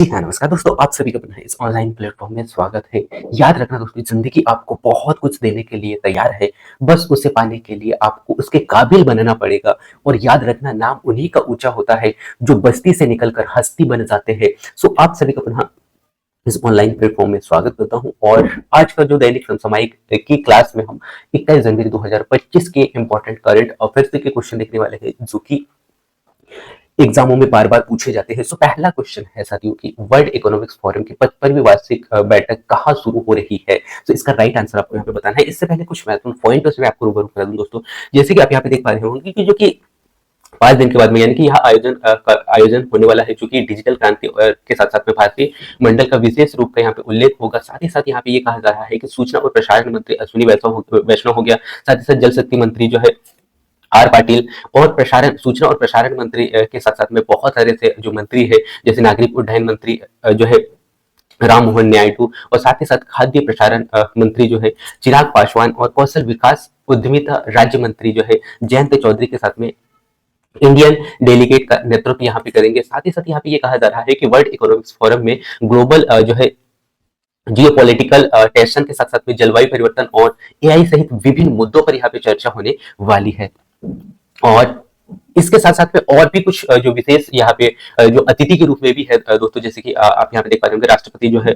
जी हाँ, नमस्कार दोस्तों, आप सभी का अपना इस ऑनलाइन प्लेटफ़ॉर्म में स्वागत है। याद रखना दोस्तों, ज़िंदगी आपको बहुत कुछ देने के लिए तैयार है, बस उसे पाने के लिए आपको उसके काबिल बनना पड़ेगा। और याद रखना, नाम उन्हीं का ऊँचा होता है, जो बस्ती से निकलकर हस्ती बन जाते हैं। सो आप सभी का पुनः इस ऑनलाइन प्लेटफ़ॉर्म में स्वागत करता हूँ और आज का जो दैनिक समसामयिक की क्लास में हम 21 जनवरी 2025 के इम्पोर्टेंट करंट अफेयर्स के क्वेश्चन देखने वाले हैं, जो कि एग्जामों में बार बार पूछे जाते हैं। सो पहला क्वेश्चन है साथियों की, वर्ल्ड इकोनॉमिक्स फोरम की 55वीं वार्षिक बैठक कहाँ शुरू हो रही है। तो इसका राइट आंसर आपको यहाँ पे बताना है। इससे पहले कुछ महत्वपूर्ण पॉइंट मैं आपको रूबरू करा दूं दोस्तों। जैसे कि आप यहाँ पे देख पा रहे होंगे कि जो कि 5 दिन के बाद में, यानी कि यह आयोजन होने वाला है, जो कि डिजिटल क्रांति के साथ साथ में भारतीय मंडल का विशेष रूप का यहाँ पे उल्लेख होगा। साथ ही साथ यहाँ पे ये कहा जा रहा है कि सूचना और प्रसारण मंत्री अश्विनी वैष्णव हो गया, साथ ही साथ जल शक्ति मंत्री जो है आर पाटिल, और प्रसारण सूचना और प्रसारण मंत्री के साथ साथ में बहुत सारे से जो मंत्री है, जैसे नागरिक उड्डयन मंत्री जो है राम मोहन नायडू, और साथ ही साथ खाद्य प्रसारण मंत्री जो है चिराग पासवान, और कौशल विकास उद्यमिता राज्य मंत्री जो है जयंत चौधरी के साथ में इंडियन डेलीगेट का नेतृत्व यहाँ पे करेंगे। साथ ही साथ यहाँ पे ये कहा जा रहा है कि वर्ल्ड इकोनॉमिक्स फोरम में ग्लोबल जो है जियोपॉलिटिकल टेंशन के साथ साथ में जलवायु परिवर्तन और एआई सहित विभिन्न मुद्दों पर यहाँ पे चर्चा होने वाली है। और इसके साथ साथ में और भी कुछ जो विशेष यहाँ पे जो अतिथि के रूप में भी है दोस्तों, जैसे कि आप यहाँ पे देख पा रहे होंगे, राष्ट्रपति जो है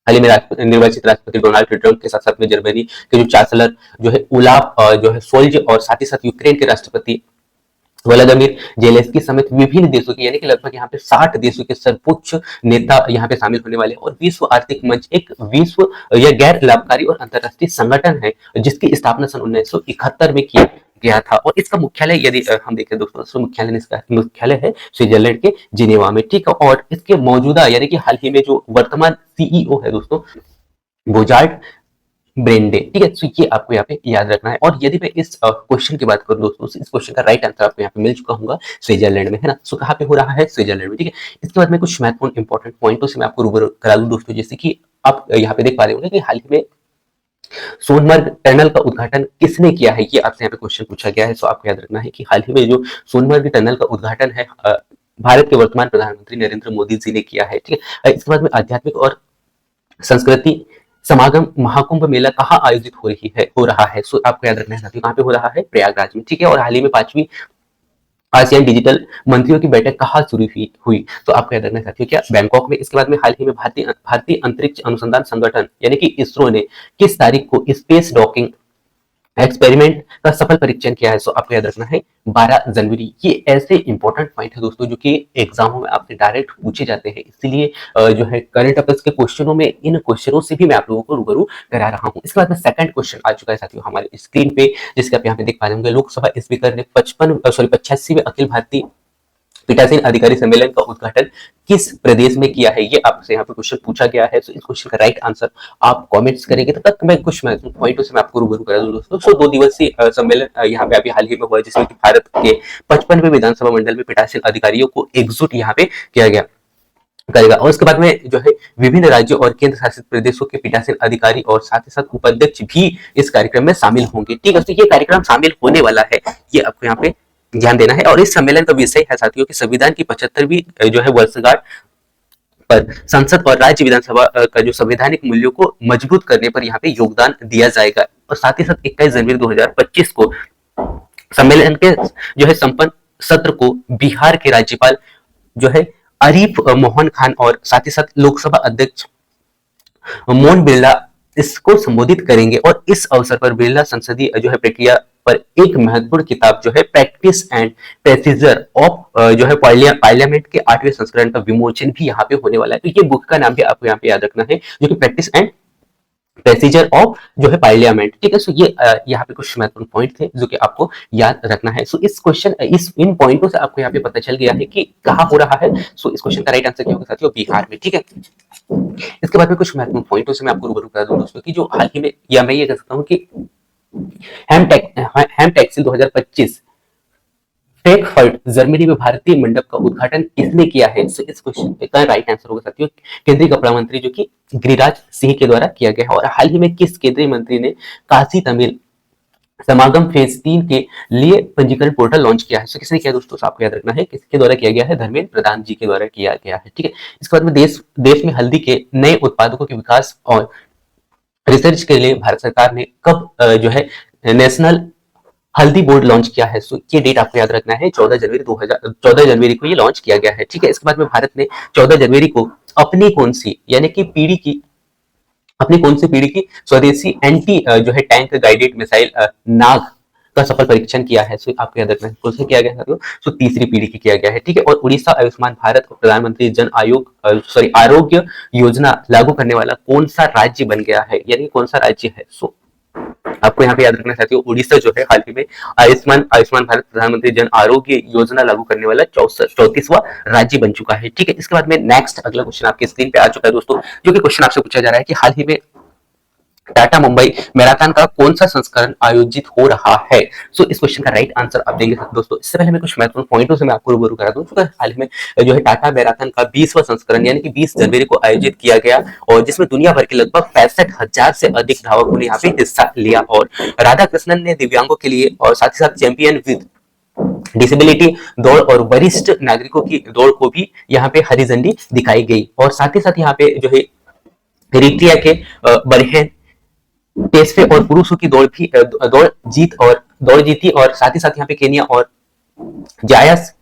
हाल ही में निर्वाचित राष्ट्रपति डोनाल्ड ट्रंप के साथ साथ में जर्मनी के जो चांसलर जो है उलाफ जो है सोल्ज, और साथ ही साथ यूक्रेन के राष्ट्रपति व्लादिमीर जेलेंस्की समेत विभिन्न देशों के, यानी कि लगभग यहाँ पे 60 देशों के सर्वोच्च नेता यहाँ पे शामिल होने वाले हैं। और विश्व आर्थिक मंच एक विश्व या गैर लाभकारी और अंतरराष्ट्रीय संगठन है, जिसकी स्थापना सन 1971 में किया गया था। और इसका मुख्यालय, यदि हम देखें दोस्तों, तो मुख्यालय है स्विट्जरलैंड के जिनेवा में, ठीक है। और इसके मौजूदा, यानी कि हाल ही में जो वर्तमान सीईओ है दोस्तों, बोजार्ड ब्रेंडे, ठीक है। तो ये आपको यहाँ पे याद रखना है। और यदि मैं इस क्वेश्चन की बात करूं दोस्तों, इस क्वेश्चन का राइट आंसर आपको यहाँ पे मिल चुका होगा, स्विट्जरलैंड में, है ना। सो कहाँ पे हो रहा है? स्विट्जरलैंड में, ठीक है। इसके बाद में कुछ महत्वपूर्ण इंपॉर्टेंट पॉइंटों से मैं आपको रूबरू करा दूं दोस्तों। जैसे कि आप यहाँ पे देख पा रहे होंगे कि हाल ही में सोनमर्ग टनल का उद्घाटन किसने किया है, ये आपसे यहाँ पे क्वेश्चन पूछा गया है। सो आपको याद रखना है कि हाल ही में जो सोनमर्ग टनल का उद्घाटन है, भारत के वर्तमान प्रधानमंत्री नरेंद्र मोदी जी ने किया है, ठीक है। इसके बाद में आध्यात्मिक और संस्कृति समागम महाकुंभ मेला कहाँ आयोजित हो रहा है। सो आपको याद रखना है साथियों, कहाँ पे हो रहा है? प्रयागराज में, ठीक है। और हाल ही में 5वीं आसियान डिजिटल मंत्रियों की बैठक कहाँ शुरू हुई? तो आपको याद रखना है साथियों, क्या? बैंकॉक में। इसके बाद में हाल ही में भारतीय अंतरिक्ष अनुसंधान संगठन, यानी कि इसरो ने किस तारीख को स्पेस डॉकिंग एक्सपेरिमेंट का सफल परीक्षण किया है? सो आपको याद रखना है 12 जनवरी। ये ऐसे इंपॉर्टेंट पॉइंट है दोस्तों, जो कि एग्जामों में आपसे डायरेक्ट पूछे जाते हैं, इसीलिए जो है करंट अफेयर्स के क्वेश्चनों में इन क्वेश्चनों से भी मैं आप लोगों को रूबरू करा रहा हूँ। इसके बाद में सेकंड क्वेश्चन आ चुका है साथियों हमारे स्क्रीन पे, जिसके आप यहाँ पे देख पा रहे होंगे। लोकसभा स्पीकर ने 85वें अखिल भारतीय पीठासीन अधिकारी सम्मेलन का उद्घाटन किस प्रदेश में किया है? ये आपसे यहाँ पे क्वेश्चन पूछा गया है। तो इस क्वेश्चन का राइट आंसर आप कमेंट्स करेंगे, तब तक मैं कुछ पॉइंटों से मैं आपको रूबरू करा दूं दोस्तों। सो 2 दिवसीय सम्मेलन यहाँ पे अभी हाल ही में हुआ, जिसमें कि भारत के 55वें विधानसभा मंडल में पीठासीन अधिकारियों को एकजुट यहाँ पे किया गया करेगा। और उसके बाद में जो है विभिन्न राज्यों और केंद्र शासित प्रदेशों के पीठासीन अधिकारी और साथ ही साथ उपाध्यक्ष भी इस कार्यक्रम में शामिल होंगे, ठीक है। तो ये कार्यक्रम शामिल होने वाला है, ये आपको यहाँ पे ध्यान देना है। और इस सम्मेलन का विषय है साथियों कि संविधान की 75वीं जो है वर्षगांठ पर संसद और राज्य विधानसभा का जो संवैधानिक मूल्यों को मजबूत करने पर यहाँ पे योगदान दिया जाएगा। और साथ ही साथ 21 जनवरी 2025 को सम्मेलन के जो है संपन्न सत्र को बिहार के राज्यपाल जो है आरिफ मोहन खान और साथ ही साथ लोकसभा अध्यक्ष मोहन बिरला इसको संबोधित करेंगे। और इस अवसर पर बिरला संसदीय जो है प्रक्रिया पर एक महत्वपूर्ण किताब जो है प्रैक्टिस एंड प्रोसीजर ऑफ जो है पार्लियामेंट के 8वें संस्करण का विमोचन भी यहाँ पे होने वाला है। तो ये बुक का नाम भी आपको यहाँ पे याद रखना है, जो कि प्रैक्टिस एंड प्रोसीजर ऑफ जो है पार्लियामेंट, ठीक है। सो ये यहाँ पे कुछ महत्वपूर्ण पॉइंट थे जो कि आपको याद रखना है। सो इस क्वेश्चन इन पॉइंटों से आपको यहाँ पे पता चल गया है कि कहाँ हो रहा है। सो इस क्वेश्चन का राइट आंसर क्या होगा साथियों? बिहार में, ठीक है। इसके बाद में कुछ महत्वपूर्ण पॉइंटों से मैं आपको रूबरू करा दूं दोस्तों, कि जो हाल ही में, या मैं ये कह सकता हूँ कि हैम टैक्सिल 2025 फ्रैंकफर्ट जर्मनी में भारतीय मंडप का उद्घाटन किसने किया है? सो इस क्वेश्चन का राइट आंसर होगा साथियों केंद्रीय कपड़ा मंत्री, जो कि गिरिराज सिंह के द्वारा किया गया है। और हाल ही में किस केंद्रीय मंत्री ने काशी तमिल समागम फेज 3 के लिए पंजीकरण पोर्टल लॉन्च किया है। सो किसने किया दोस्तों? आपको याद रखना है किसके द्वारा किया गया है, धर्मेंद्र प्रधान जी के द्वारा किया गया है। ठीक है, इसके बाद में देश में हल्दी के नए उत्पादकों के विकास और रिसर्च के लिए भारत सरकार ने कब जो है नेशनल हल्दी बोर्ड लॉन्च किया है। सो ये डेट आपको याद रखना है, 14 जनवरी को ये लॉन्च किया गया है। ठीक है, इसके बाद में भारत ने 14 जनवरी को अपनी कौन सी यानी कि पीढ़ी की अपनी कौन सी पीढ़ी की स्वदेशी एंटी जो है टैंक गाइडेड मिसाइल नाग का सफल परीक्षण किया है। सो आपको याद रखना है कौन सा किया गया है, सो तीसरी पीढ़ी की किया गया है। ठीक है, और उड़ीसा आयुष्मान भारत और प्रधानमंत्री जन आरोग्य योजना लागू करने वाला कौन सा राज्य बन गया है, यानी कौन सा राज्य है। सो आपको यहाँ पे याद रखना चाहती हूँ, उड़ीसा जो है हाल ही में आयुष्मान भारत प्रधानमंत्री जन आरोग्य योजना लागू करने वाला 34वां राज्य बन चुका है। ठीक है, इसके बाद में नेक्स्ट अगला क्वेश्चन आपके स्क्रीन पे आ चुका है दोस्तों, जो कि क्वेश्चन आपसे पूछा जा रहा है कि हाल ही में टाटा मुंबई मैराथन का कौन सा संस्करण आयोजित हो रहा है। सो इस क्वेश्चन का राइट आंसर आप देंगे दोस्तों। इससे पहले मैं कुछ महत्वपूर्ण पॉइंटों से मैं आपको रूबरू करा दूं। हाल ही में जो है टाटा मैराथन का 20वां संस्करण यानी कि 20 जनवरी को आयोजित किया गया, और जिसमें दुनिया भर के लगभग 65,000 से अधिक धावकों ने यहाँ पे हिस्सा लिया, और राधा कृष्णन ने दिव्यांगों के लिए और साथ ही साथ चैंपियन विद डिसेबिलिटी दौड़ और वरिष्ठ नागरिकों की दौड़ को भी यहाँ पे हरी झंडी दिखाई गई, और साथ ही साथ यहाँ पे जो है रिक्तिया के बरहन पेशवे और पुरुषों की दौड़ जीती, और साथ ही साथ यहाँ पे केनिया और जायस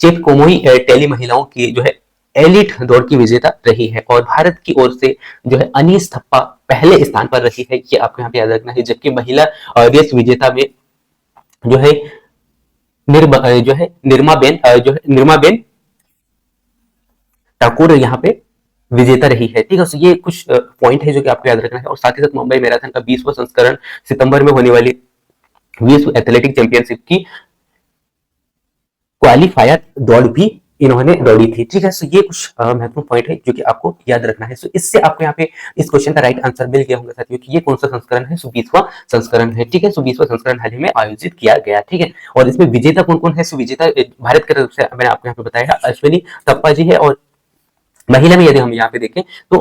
चेपकोमोई टेली महिलाओं की जो है एलिट दौड़ की विजेता रही है, और भारत की ओर से जो है अनीस थप्पा पहले स्थान पर रही है, ये आपको यहाँ पे याद रखना है। जबकि महिला रेस विजेता में जो है निर्मा बेन ठाकुर यहाँ पे विजेता रही है। ठीक है, तो ये कुछ पॉइंट है जो कि आपको याद रखना है, और साथ ही साथ मुंबई मैराथन का 20वां संस्करण सितंबर में होने वाली विश्व एथलेटिक चैंपियनशिप की क्वालिफायर दौड़ भी इन्होंने दौड़ी थी। ठीक है, सो ये कुछ महत्वपूर्ण पॉइंट है जो कि आपको याद रखना है। सो इससे आपको यहाँ पे इस क्वेश्चन का राइट आंसर मिल गया होगा साथियों कि ये कौन सा संस्करण है। सो 20वां संस्करण है। ठीक है, सो 20वां संस्करण हाल ही में आयोजित किया गया। ठीक है, और इसमें विजेता कौन कौन है। सो विजेता भारत की तरफ से मैंने आपको यहाँ पे बताया अश्विनी थप्पा जी है, और महिला में यदि हम यहाँ पे देखें तो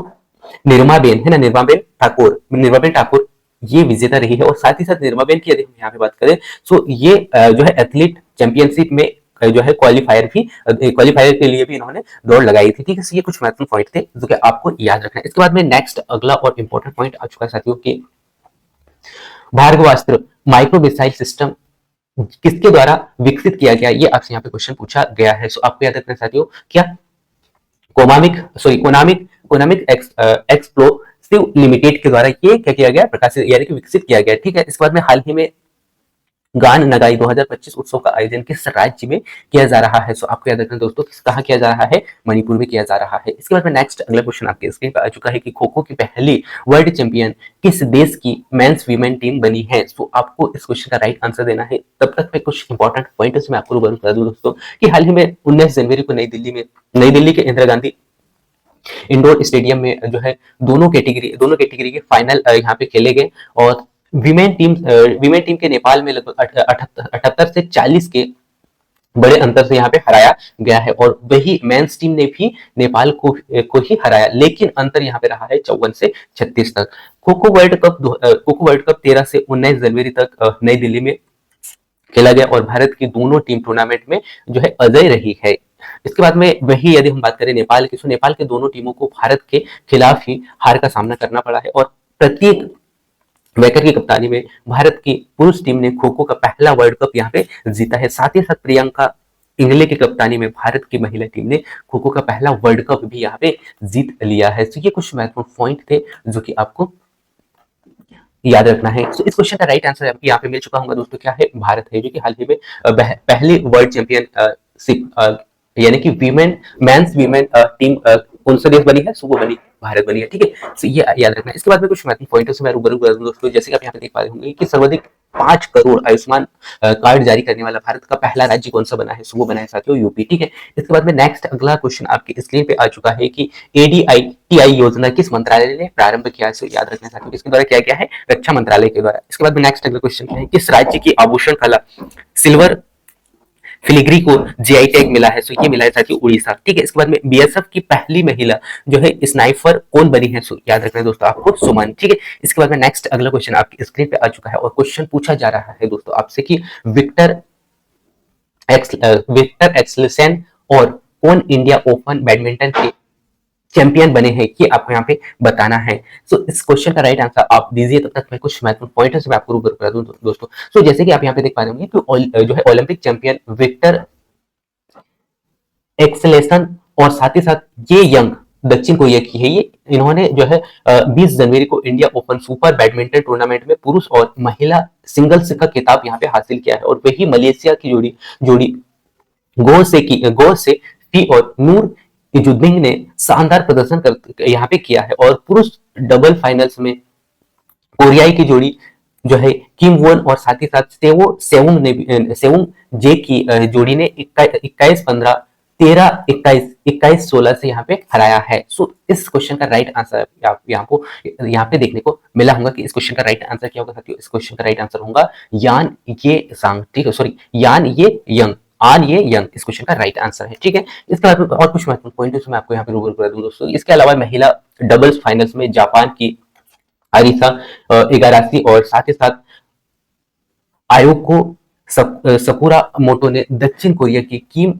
निर्माबेन है ना, निर्माबेन ठाकुर ये विजेता रही है, और साथ ही साथ निर्माबेन की यदि हम यहाँ पे बात करें तो ये जो है एथलीट चैंपियनशिप में जो है क्वालिफायर के लिए भी इन्होंने दौड़ लगाई थी। ठीक है, ये कुछ महत्वपूर्ण पॉइंट थे जो कि आपको याद रखना है। इसके बाद में नेक्स्ट अगला और इंपॉर्टेंट पॉइंट आ चुका है साथियों की भार्गवास्त्र माइक्रो मिसाइल सिस्टम किसके द्वारा विकसित किया गया, ये आपसे यहाँ पे क्वेश्चन पूछा गया है। सो आपको याद रखना है साथियों, क्या कोनामिक एक्सप्लोसिव लिमिटेड के द्वारा ये क्या किया गया, प्रकाशित यानी कि विकसित किया गया। ठीक है, इसके बाद में हाल ही में गान नगाई 2025 उत्सव का आयोजन किस राज्य में किया जा रहा है। सो आपको याद रखना दोस्तों, कहाँ किया जा रहा है, मणिपुर में किया जा रहा है। इसके बाद में नेक्स्ट अगला क्वेश्चन आपके स्क्रीन पर आ चुका है कि खो खो की पहली वर्ल्ड चैंपियन किस देश की मेंस वीमेन टीम बनी है। सो आपको इस क्वेश्चन का राइट आंसर देना है। तब तक मैं कुछ इंपॉर्टेंट पॉइंट्स में आपको रूबरू करा दूं दोस्तों कि हाल ही में 19 जनवरी को नई दिल्ली के इंदिरा गांधी इंडोर स्टेडियम में जो है दोनों कैटेगरी के फाइनल यहाँ पे खेले गए, और विमेन टीम के नेपाल में लगभग 78 से 40 के बड़े अंतर से यहाँ पे हराया गया है, और वही मेंस टीम ने भी नेपाल को ही हराया, लेकिन अंतर यहाँ पे रहा है 54 से 36 तक। खो खो वर्ल्ड कप 13 से 19 जनवरी तक नई दिल्ली में खेला गया, और भारत की दोनों टीम टूर्नामेंट में जो है अजय रही है। इसके बाद में वही यदि हम बात करें नेपाल की, तो नेपाल के दोनों टीमों को भारत के खिलाफ ही हार का सामना करना पड़ा है, और प्रत्येक वेकर की कप्तानी में भारत की पुरुष टीम ने खो खो का पहला वर्ल्ड कप यहाँ पे जीता है। साथ ही साथ प्रियंका इंगले की कप्तानी में भारत की महिला टीम ने खो खो का पहला वर्ल्ड कप भी यहाँ पे जीत लिया है। तो ये कुछ महत्वपूर्ण पॉइंट थे जो कि आपको याद रखना है। तो इस क्वेश्चन का राइट आंसर आपको यहाँ पे मिल चुका होगा दोस्तों, क्या है, भारत है, जो कि हाल ही में पहली वर्ल्ड चैंपियनशिप यानी कि मेंस वीमेन टीम कौन सा देश बनी है, सो वो बनी भारत बनी है। ठीक है, तो ये याद रखना है। इसके बाद में कुछ महत्वपूर्ण पॉइंट्स मैं रूबरू कर दूं दोस्तों, जैसे कि आप यहाँ पे देख पा रहे होंगे कि सर्वाधिक 5 करोड़ आयुष्मान कार्ड जारी करने वाला भारत का पहला राज्य कौन सा बना है, सो वो बना है साथियों यूपी। ठीक है, इसके बाद में नेक्स्ट अगला क्वेश्चन आपकी स्क्रीन पे आ चुका है कि ADITI योजना किस मंत्रालय ने प्रारंभ किया है। सो याद रखना साथियों, इसके द्वारा किया गया है रक्षा मंत्रालय के द्वारा। इसके बाद में नेक्स्ट अगला क्वेश्चन है किस राज्य की आभूषण कला फिलिग्री को जीआई टैग मिला है, सो ये मिला है साथियों उड़ीसा। ठीक है, इसके बाद में बीएसएफ की पहली महिला जो है स्नाइपर कौन बनी है, सो याद रखना है दोस्तों आपको, सुमन। ठीक है, इसके बाद में नेक्स्ट अगला क्वेश्चन आपकी स्क्रीन पे आ चुका है और क्वेश्चन पूछा जा रहा है दोस्तों आपसे कि विक्टर विक्टर एक्सलेसन और कौन इंडिया ओपन बैडमिंटन के चैंपियन बने हैं, ये आपको यहाँ पे बताना है। सो इस क्वेश्चन का राइट आंसर आप दीजिए, तब तक मैं कुछ महत्वपूर्ण पॉइंट्स मैं आपको रूबरू करा दूं दोस्तों। सो जैसे कि आप यहाँ पे देख पा रहे होंगे कि जो है ओलंपिक चैंपियन विक्टर एक्सलेसन और साथ ही साथ ये यंग दक्षिण कोरिया की है, ये इन्होंने जो है 20 जनवरी को India open super badminton tournament में पुरुष और महिला सिंगल्स का खिताब यहाँ पे हासिल किया है और वही मलेशिया की जोड़ी जोड़ी गो से फी और नूर इजुद्दीन ने शानदार प्रदर्शन कर यहाँ पे किया है और पुरुष डबल फाइनल्स में कोरियाई की जोड़ी जो है किम वोन और साथ ही साथ सेवुंग जे की जोड़ी ने 21-15, 13-21, 21-16 से यहाँ पे हराया है। सो इस क्वेश्चन का राइट आंसर आप यहाँ पे देखने को मिला होगा कि इस क्वेश्चन का राइट आंसर क्या होगा साथियों। इस क्वेश्चन का राइट आंसर होगा यान ये सांग। ठीक है, सॉरी यान ये यंग, आन ये यंग इस क्वेश्चन का राइट आंसर है। ठीक है, इसके बाद और कुछ महत्वपूर्ण पॉइंट मैं आपको यहाँ पे रूबरू करा दूं दोस्तों। इसके अलावा महिला डबल्स फाइनल्स में जापान की अरिसा इगारासी और साथ ही साथ आयोको सकुरा मोटो ने दक्षिण कोरिया की किम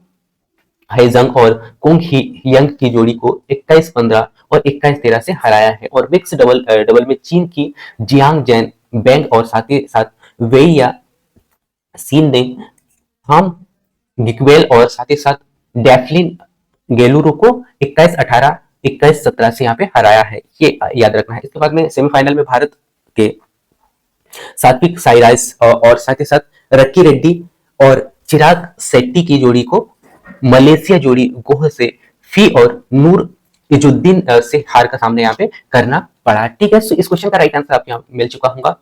हाइजंग और कुंग ही यंग की जोड़ी को 21-15 और 21-13 से हराया है और मिक्स डबल में चीन की जियांग जैन बेंग और साथ ही साथ वेइया सीन ने हम गिकवेल और साथ ही साथ डेफलिन गेलुरो को 21-18, 21-17 से यहाँ पे हराया है, ये याद रखना है। इसके बाद में सेमीफाइनल में भारत के सात्विक साईराज और साथ ही साथ रक्की रेड्डी और चिराग शेट्टी की जोड़ी को मलेशिया जोड़ी गोह से फी और नूर इजुद्दीन से हार का सामने यहाँ पे करना पड़ा। ठीक है, इस क्वेश्चन का राइट आंसर आपको यहाँ मिल चुका होगा।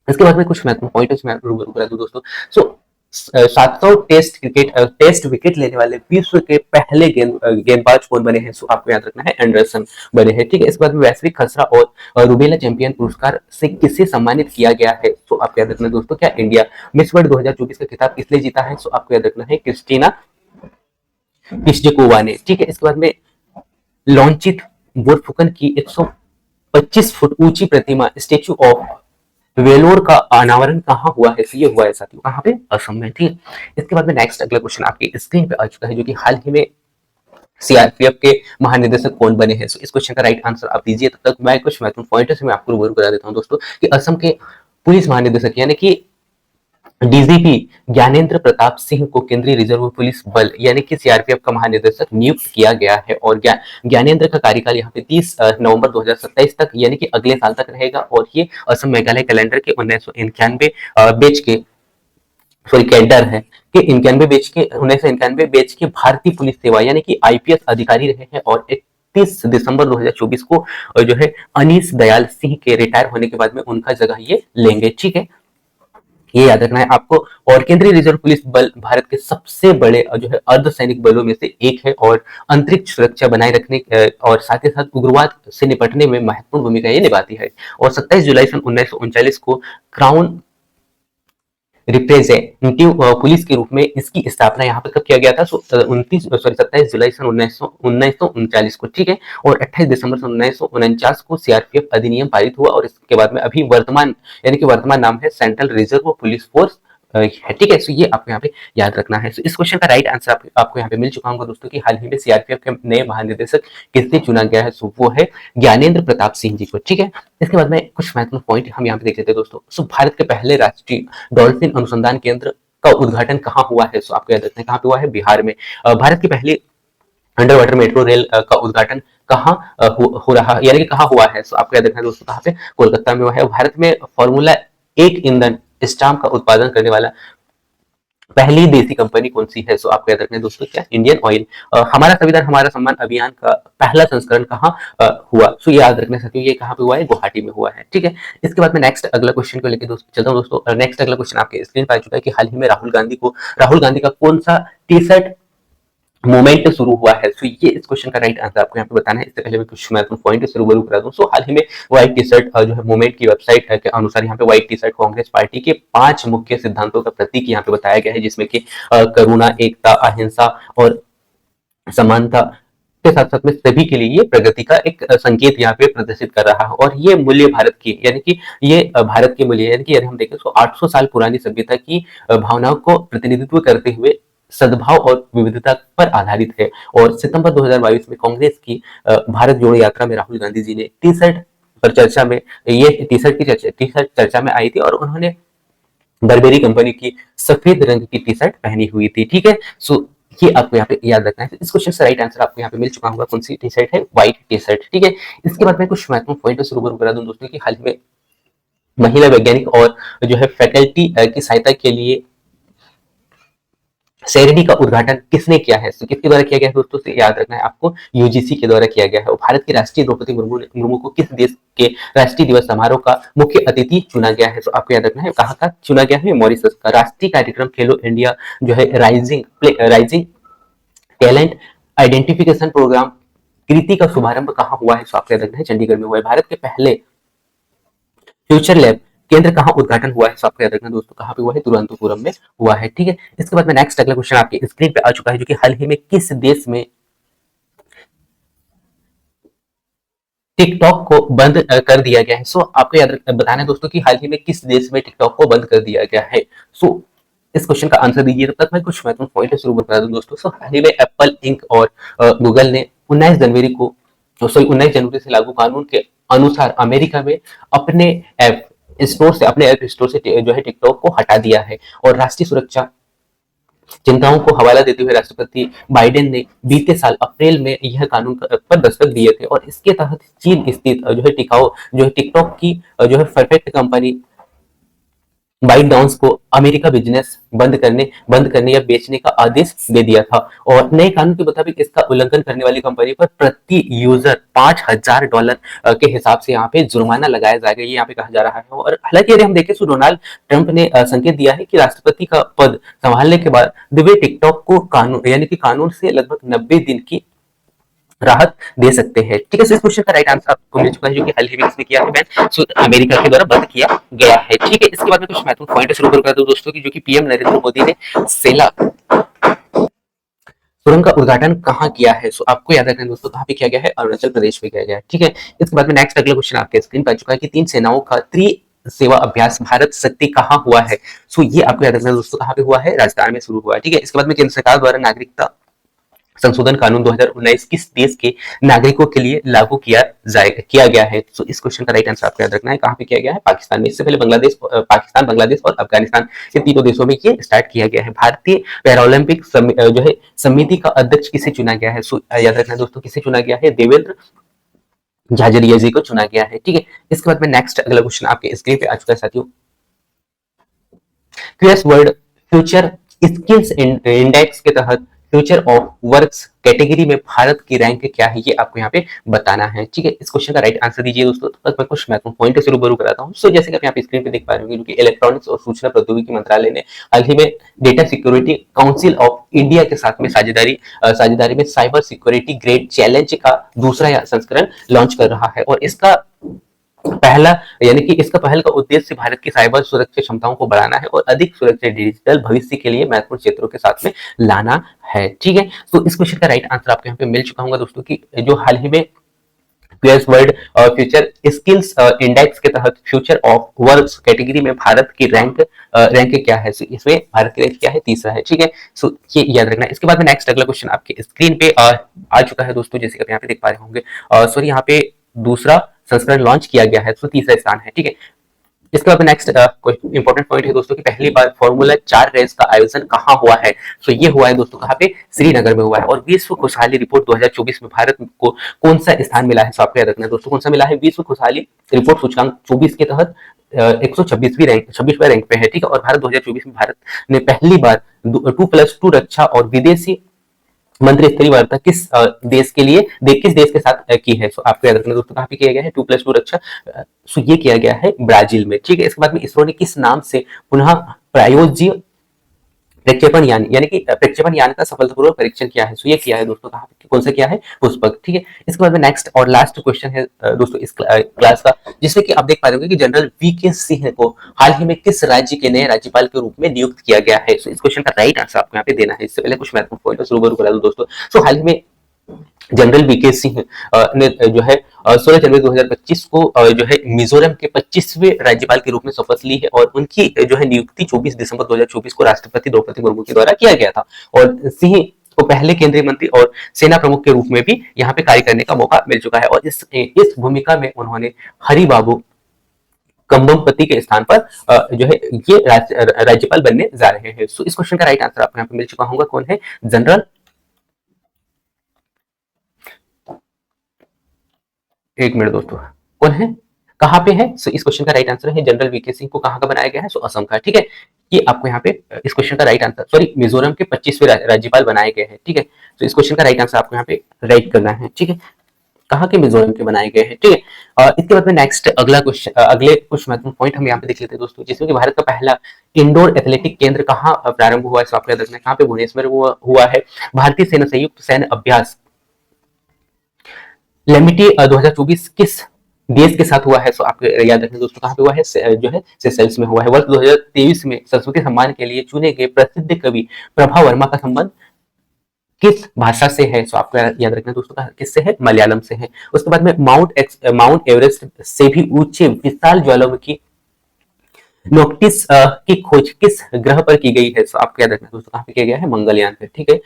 इसके बाद में कुछ महत्वपूर्ण पॉइंट्स मैं रूबरू करा दूं दोस्तों। सो 700 टेस्ट विकेट लेने वाले विश्व के पहले गेंदबाज कौन बने हैं, सो आपको याद रखना है एंडरसन बने हैं। ठीक है, इसके बाद में वैश्विक खसरा और रूबेला चैंपियन पुरस्कार से किसे सम्मानित किया गया है, सो आपको याद रखना है दोस्तों। क्या इंडिया मिस वर्ल्ड 2024 का खिताब किसने जीता है, सो आपको याद रखना है क्रिस्टीना पिस्जेकोवा ने। ठीक है, इसके बाद में लॉन्चित बोरफुकन की 125 फुट ऊंची प्रतिमा स्टेच्यू ऑफ वेलोर का अनावरण कहाँ हुआ है, ये हुआ है साथियों कहाँ पे, असम में। ठीक, इसके बाद में नेक्स्ट अगला क्वेश्चन आपकी स्क्रीन पे आ चुका है जो कि हाल ही में सीआरपीएफ के महानिदेशक कौन बने हैं। इस क्वेश्चन का राइट आंसर आप दीजिए, तब तक मैं कुछ महत्वपूर्ण पॉइंट्स मैं आपको रूबरू करा देता हूं दोस्तों कि असम के पुलिस महानिदेशक यानी कि डीजीपी ज्ञानेंद्र प्रताप सिंह को केंद्रीय रिजर्व पुलिस बल यानी कि सीआरपीएफ का महानिदेशक नियुक्त किया गया है और ज्ञानेंद्र का कार्यकाल यहाँ पे 30 नवंबर 2027 तक यानी कि अगले साल तक रहेगा और ये असम मेघालय कैलेंडर के 1991 बैच के सॉरी कैडर है कि 1991 बैच के भारतीय पुलिस सेवा यानी कि आईपीएस अधिकारी रहे हैं और 31 दिसंबर 2024 को जो है अनीस दयाल सिंह के रिटायर होने के बाद में उनका जगह ये लेंगे। ठीक है, ये याद रखना है आपको। और केंद्रीय रिजर्व पुलिस बल भारत के सबसे बड़े जो है अर्धसैनिक बलों में से एक है और अंतरिक्ष सुरक्षा बनाए रखने और साथ ही साथ उग्रवाद से निपटने में महत्वपूर्ण भूमिका ये निभाती है। और 27 जुलाई सन 1939 को क्राउन रिप्रेजेंटेटिव पुलिस के रूप में इसकी स्थापना यहाँ पर कब किया गया था, 27 जुलाई सन 1939 को। ठीक है, और 28 दिसंबर सन 1949 को सीआरपीएफ अधिनियम पारित हुआ और इसके बाद में अभी वर्तमान यानी कि वर्तमान नाम है सेंट्रल रिजर्व पुलिस फोर्स है। ठीक है, सो ये आपको यहाँ पे याद रखना है। इस क्वेश्चन का राइट आंसर आपको यहाँ पे मिल चुका होगा दोस्तों कि हाल ही में सीआरपीएफ के नए महानिदेशक किससे चुना गया है, सो वो है ज्ञानेंद्र प्रताप सिंह जी को। ठीक है, इसके बाद में कुछ महत्वपूर्ण पॉइंट हम यहाँ पे देख लेते हैं दोस्तों। सो भारत के पहले राष्ट्रीय डॉल्फिन अनुसंधान केंद्र का उद्घाटन कहाँ हुआ है, सो आपको याद रखना है कहाँ पे हुआ है, बिहार में। भारत की पहली अंडर वाटर मेट्रो रेल का उद्घाटन कहाँ हो रहा यानी कि कहाँ हुआ है, सो आपको याद रखना है दोस्तों कहाँ पे, कोलकाता में हुआ है। भारत में फॉर्मूला 1 ईंधन स्टाम्प का उत्पादन करने वाला पहली देसी कंपनी कौन सी है, सो आपको याद रखना है दोस्तों क्या, इंडियन ऑयल। हमारा संविधान हमारा सम्मान अभियान का पहला संस्करण कहाँ हुआ, सो ये याद रखना है, ये कहाँ पे हुआ है, गुवाहाटी में हुआ है। ठीक है, इसके बाद में नेक्स्ट अगला क्वेश्चन को लेकर चलता हूँ दोस्तों। नेक्स्ट अगला क्वेश्चन आपके स्क्रीन पर आ चुका है कि हाल ही में राहुल गांधी का कौन सा टी शर्ट मूवमेंट शुरू हुआ है। सो ये इस क्वेश्चन का राइट आंसर आपको यहाँ पे बताना है। इससे पहले मैं कुछ महत्वपूर्ण पॉइंट से रूबरू करा दूं। सो हाल ही में व्हाइट टी शर्ट जो है मूवमेंट की वेबसाइट के अनुसार यहाँ पे white T shirt Congress party के 5 मुख्य सिद्धांतों का प्रतीक यहाँ पे बताया गया है, जिसमें कि करुणा, एकता, अहिंसा और समानता के साथ साथ में सभी के लिए ये प्रगति का एक संकेत यहाँ पे प्रदर्शित कर रहा है। और ये मूल्य भारत की, यानी कि ये भारत के मूल्य, यानी कि यदि हम देखें तो 800 साल पुरानी सभ्यता की भावनाओं को प्रतिनिधित्व करते हुए सद्भाव और विविधता पर आधारित है। और सितंबर 2022 में कांग्रेस की भारत जोड़ो यात्रा में राहुल गांधी जी ने टी शर्ट पर चर्चा में, ये टी शर्ट चर्चा में आई थी और उन्होंने बर्बेरी कंपनी की सफेद रंग की टी शर्ट पहनी हुई थी। ठीक है, सो ये आपको यहाँ पे याद रखना है। इस क्वेश्चन से राइट आंसर आपको यहाँ पे मिल चुका होगा। कौन सी टी शर्ट है? White T shirt. ठीक है, इसके बाद मैं कुछ महत्वपूर्ण पॉइंट से रूबरू करा दूं दोस्तों कि हाल ही में महिला वैज्ञानिक और जो है फैकल्टी की सहायता के लिए सेरेनी का उद्घाटन किसने किया है? तो किसके द्वारा किया गया है दोस्तों? से याद रखना है आपको, यूजीसी के द्वारा किया गया है। और भारत की राष्ट्रीय द्रौपदी मुर्मू को किस देश के राष्ट्रीय दिवस समारोह का मुख्य अतिथि चुना गया है? तो आपको याद रखना है कहाँ का चुना गया है? मॉरिशस का। राष्ट्रीय कार्यक्रम खेलो इंडिया जो है राइजिंग टैलेंट आइडेंटिफिकेशन प्रोग्राम कृति का शुभारंभ कहाँ हुआ है? तो आपको याद रखना है चंडीगढ़ में हुआ है। भारत के पहले फ्यूचर लैब केंद्र कहाँ उद्घाटन हुआ है? तो आपको याद रखना दोस्तों कहाँ पे हुआ है? तिरुवनंतपुरम में हुआ है। ठीक है, इसके बाद में नेक्स्ट अगला क्वेश्चन आपकी स्क्रीन पे आ चुका है, जो कि हाल ही में किस देश में टिकटॉक को बंद कर दिया गया है? सो आपको याद बताना है दोस्तों कि हाल ही में किस देश में टिकटॉक को बंद कर दिया गया है। सो इस क्वेश्चन का आंसर दीजिए। तब तक मैं कुछ महत्वपूर्ण पॉइंट शुरू बता दूं दोस्तों। सो हाल ही में एप्पल इंक और गूगल ने 19 जनवरी से लागू कानून के अनुसार अमेरिका में अपने ऐप अपने ऐप स्टोर से जो है टिकटॉक को हटा दिया है। और राष्ट्रीय सुरक्षा चिंताओं को हवाला देते हुए राष्ट्रपति बाइडेन ने बीते साल अप्रैल में यह कानून पर दस्तखत दिए थे। और इसके तहत चीन स्थित जो है टिकटॉक की जो है परफेक्ट कंपनी बाइट डाउन्स को अमेरिका बिजनेस बंद करने या बेचने का आदेश दे दिया था। और नए कानून के मुताबिक इसका उल्लंघन करने वाली कंपनी पर प्रति यूजर $5,000 के हिसाब से यहाँ पे जुर्माना लगाया जाएगा, ये यहाँ पे कहा जा रहा है। और हालांकि यदि हम देखें तो डोनाल्ड ट्रंप ने संकेत दिया है कि राष्ट्रपति का पद संभालने के बाद वे टिकटॉक को कानून, यानी कि कानून से लगभग 90 दिन की राहत दे सकते हैं। ठीक है, इस क्वेश्चन का राइट आंसर आपको मिल चुका है, जो कि हाल ही में किसने किया है? अमेरिका के द्वारा बंद किया गया है। ठीक है, इसके बाद में कुछ महत्वपूर्ण पॉइंट शुरू कर दूं दोस्तों की, जो कि पीएम नरेंद्र मोदी ने सेला सुरंग का उद्घाटन कहाँ किया है? सो आपको याद रखना है दोस्तों, कहाँ पे किया गया है? अरुणाचल प्रदेश में किया गया है। ठीक है, इसके बाद में नेक्स्ट अगला क्वेश्चन आपके स्क्रीन पर आ चुका है कि 3 सेनाओं का सेवा अभ्यास भारत शक्ति कहाँ हुआ है? सो ये आपको याद रखना है दोस्तों, कहाँ पे हुआ है? राजस्थान में शुरू हुआ है। ठीक है, इसके बाद में केंद्र सरकार द्वारा नागरिकता संशोधन कानून 2019 किस देश के नागरिकों के लिए लागू किया गया है? तो इस क्वेश्चन का राइट आंसर आपको याद रखना है, कहाँ पे किया गया है? पाकिस्तान में। इससे पहले पाकिस्तान, बांग्लादेश और अफगानिस्तान, ये तीनों देशों में ये स्टार्ट किया गया है। भारतीय पैरालंपिक जो है समिति का अध्यक्ष किसे चुना गया है? सो याद रखना दोस्तों, किसे चुना गया है? देवेंद्र झाझरिया जी को चुना गया है। ठीक है, इसके बाद में नेक्स्ट अगला क्वेश्चन आपके स्क्रीन पे आ चुका है साथियों। QS world future skills index के तहत फ्यूचर ऑफ वर्क्स कैटेगरी में भारत की रैंक क्या है? ये आपको यहाँ पे बताना है। ठीक है, इस क्वेश्चन का राइट आंसर दीजिए दोस्तों। तो मैं कुछ महत्वपूर्ण पॉइंट से रूबरू कराता हूँ। सो जैसे कि आप यहाँ पे स्क्रीन पे देख पा रहे होंगे, कि इलेक्ट्रॉनिक्स और सूचना प्रौद्योगिकी मंत्रालय ने हाल ही में data security council of India के साथ में साझेदारी में साइबर सिक्योरिटी ग्रेड चैलेंज का दूसरा संस्करण लॉन्च कर रहा है। और इसका पहल का उद्देश्य भारत की साइबर सुरक्षा क्षमताओं को बढ़ाना है और अधिक सुरक्षित डिजिटल भविष्य के लिए महत्वपूर्ण क्षेत्रों के साथ में लाना है। ठीक है, तो इस क्वेश्चन का राइट आंसर आपको यहाँ पे मिल चुका होगा दोस्तों की, जो हाल ही में QS world future skills index के तहत फ्यूचर ऑफ वर्क्स कैटेगरी में भारत की रैंक क्या है? इसमें भारत की रैंक क्या है? तीसरा है। ठीक है, सो ये याद रखना है। इसके बाद में नेक्स्ट अगला क्वेश्चन आपके स्क्रीन पे आ चुका है दोस्तों, जैसे कि आप यहाँ पे देख पा रहे होंगे। सॉरी, यहाँ पे दूसरा संस्करण लॉन्च किया गया है, तो तीसरा स्थान है। ठीक है, इसके बाद नेक्स्ट इंपॉर्टेंट पॉइंट है दोस्तों कि पहली बार फॉर्मूला 4 रेस का आयोजन कहाँ हुआ है? तो ये हुआ है दोस्तों, कहाँ पे? श्रीनगर में हुआ है। और विश्व खुशहाली रिपोर्ट 2024 में भारत को कौन सा स्थान मिला है? तो आपको याद रखना है दोस्तों, कौन सा मिला है? विश्व खुशहाली रिपोर्ट सूचकांक 24 के तहत 126वें रैंक पे है। ठीक है, और भारत 2024 में भारत ने पहली बार 2+2 रक्षा और विदेशी मंत्रिस्तरीय वार्ता किस देश के साथ की है? तो आपको याद रखना दोस्तों, कहाँ पे किया गया है? 2+2 रक्षा, सो ये किया गया है ब्राजील में। ठीक है, इसके बाद में इसरो ने किस नाम से पुनः प्रक्षेपण यान यानी कि प्रक्षेपण यान का सफलतापूर्वक परीक्षण किया है। सो ये किया है दोस्तों, कहाँ पे, कौन सा किया है, पुष्पक। ठीक है, इसके बाद में नेक्स्ट और लास्ट क्वेश्चन है दोस्तों इस क्लास का, जिसमें कि आप देख पा रहे होंगे कि जनरल वी के सिंह को हाल ही में किस राज्य के नए राज्यपाल के रूप में नियुक्त किया गया है। सो इस क्वेश्चन का राइट आंसर आपको यहाँ पे देना है। इससे पहले कुछ महत्वपूर्ण पॉइंट रूबरू करा दो दोस्तों। सो हाल ही में जनरल वीके सिंह ने जो है 16 जनवरी 2025 को जो है मिजोरम के 25वें राज्यपाल के रूप में शपथ ली है, और उनकी जो है नियुक्ति 24 दिसंबर 2024 को राष्ट्रपति द्रौपदी मुर्मू के द्वारा किया गया था। और सिंह को पहले केंद्रीय मंत्री और सेना प्रमुख के रूप में भी यहाँ पे कार्य करने का मौका मिल चुका है, और इस भूमिका में उन्होंने हरि बाबू कंबमपति के स्थान पर जो है ये राज्यपाल बनने जा रहे हैं। सो इस क्वेश्चन का राइट आंसर आपको यहाँ पे मिल चुका होगा, कौन है, जनरल, एक मिनट दोस्तों, कौन है, कहाँ पे है। सो इस क्वेश्चन का राइट आंसर है जनरल वीके सिंह को कहाँ का बनाया गया है, सो असम का। ठीक है, ये आपको यहाँ पे इस क्वेश्चन का राइट आंसर, सॉरी, मिजोरम के 25वें राज्यपाल बनाए गए हैं। ठीक है, तो इस क्वेश्चन का राइट आंसर आपको यहाँ पे राइट करना है। ठीक है, कहाँ के, मिजोरम के बनाए गए हैं। ठीक है, इसके बाद में नेक्स्ट अगला क्वेश्चन, अगले कुछ महत्वपूर्ण पॉइंट हम यहाँ पे देख लेते हैं दोस्तों, जिसमें कि भारत का पहला इंडोर एथलेटिक केंद्र कहाँ प्रारंभ हुआ है। सो आपको याद रखना है, कहाँ पे, भुवनेश्वर हुआ है। भारतीय सेना संयुक्त सैन्य अभ्यास लेमिटी 2024 किस देश के साथ हुआ है। सो आपको याद रखना दोस्तों, कहाँ पे हुआ है, जो है सेशेल्स में हुआ है। वर्ष 2023 में सरस्वती सम्मान के लिए चुने गए प्रसिद्ध कवि प्रभा वर्मा का संबंध किस भाषा से है। सो आपको याद रखना दोस्तों, किससे है, मलयालम से है। उसके बाद में माउंट एवरेस्ट से भी ऊंचे विशाल ज्वालामुखी नोक्टिस की खोज किस ग्रह पर की गई है। सो आपको याद रखना दोस्तों, कहाँ पे किया गया है, मंगलयान पे। ठीक है,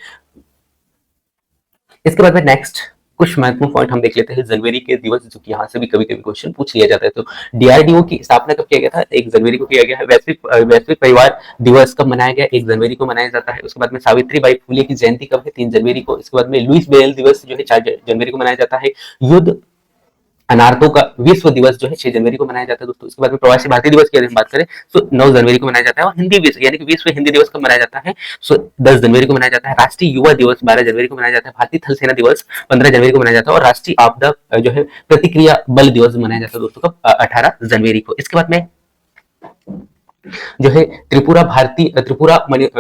इसके बाद में नेक्स्ट कुछ महत्वपूर्ण पॉइंट हम देख लेते हैं जनवरी के दिवस, जो कि यहाँ से भी कभी कभी क्वेश्चन पूछ लिया जाता है। तो डीआरडीओ की स्थापना कब किया गया था, 1 जनवरी को किया गया है। वैश्विक परिवार दिवस कब मनाया गया, 1 जनवरी को मनाया जाता है। उसके बाद में सावित्री बाई फुले की जयंती कब है, 3 जनवरी को। इसके बाद में लुइस ब्रेल दिवस जो है 4 जनवरी को मनाया जाता है। युद्ध अनारतों का विश्व दिवस जो है 6 जनवरी को मनाया जाता है दोस्तों। इसके बाद में प्रवासी भारतीय दिवस की अगर हम बात करें तो 9 जनवरी को मनाया जाता है। और हिंदी विश्व यानी कि विश्व हिंदी दिवस कब मनाया जाता है, सो 10 जनवरी को मनाया जाता है। राष्ट्रीय युवा दिवस 12 जनवरी को मनाया जाता है। भारतीय थल सेना दिवस 15 जनवरी को मनाया जाता है। और राष्ट्रीय आपदा जो है प्रतिक्रिया बल दिवस मनाया जाता है दोस्तों कब, 18 जनवरी को। इसके बाद में जो है त्रिपुरा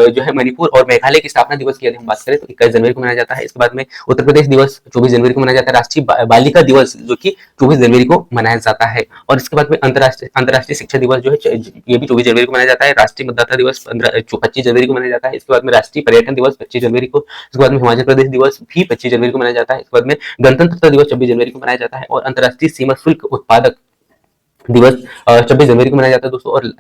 जो है मणिपुर और मेघालय की स्थापना दिवस की यदि हम बात करें तो 21 जनवरी को मनाया जाता है। इसके बाद में उत्तर प्रदेश दिवस 24 जनवरी को मनाया जाता है। राष्ट्रीय बालिका दिवस जो कि 24 जनवरी को मनाया जाता है। और इसके बाद में अंतर्राष्ट्रीय शिक्षा दिवस जो है ये भी 24 जनवरी को मनाया जाता है। राष्ट्रीय मतदाता दिवस 25 जनवरी को मनाया जाता है। इसके बाद में राष्ट्रीय पर्यटन दिवस 25 जनवरी को। इसके बाद में हिमाचल प्रदेश दिवस भी 25 जनवरी को मनाया जाता है। इसके बाद में गणतंत्र दिवस 26 जनवरी को मनाया जाता है। और अंतर्राष्ट्रीय सीमा शुल्क उत्पादक दिवस 26 जनवरी को मनाया जाता है दोस्तों। और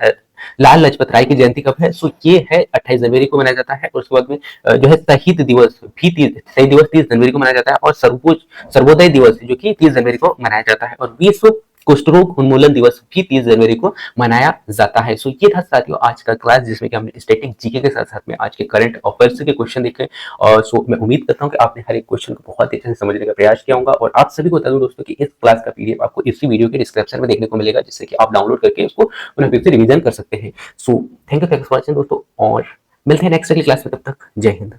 लाल लाजपत राय की जयंती कब है, सो ये है 28 जनवरी को मनाया जाता है। और उसके बाद में जो है शहीद दिवस भी शहीद दिवस 30 जनवरी को मनाया जाता है। और सर्वोदय दिवस जो कि 30 जनवरी को मनाया जाता है। और विश्व कुष्ठ रोग उन्मूलन दिवस भी 30 जनवरी को मनाया जाता है। सो ये था साथियों आज का क्लास, जिसमें कि हमने स्टैटिक जीके के साथ साथ में आज के करंट अफेयर्स के क्वेश्चन देखे। और सो मैं उम्मीद करता हूँ कि आपने हर एक क्वेश्चन को बहुत अच्छे से समझने का प्रयास किया होगा। और आप सभी को बता दूं दोस्तों कि इस क्लास का पीडीएफ आपको इसी वीडियो के डिस्क्रिप्शन में देखने को मिलेगा, जिससे कि आप डाउनलोड करके उसको पुनः फिर से रिवीजन कर सकते हैं। So thank you for watching दोस्तों, और मिलते हैं नेक्स्ट अगली क्लास में। तब तक जय हिंद।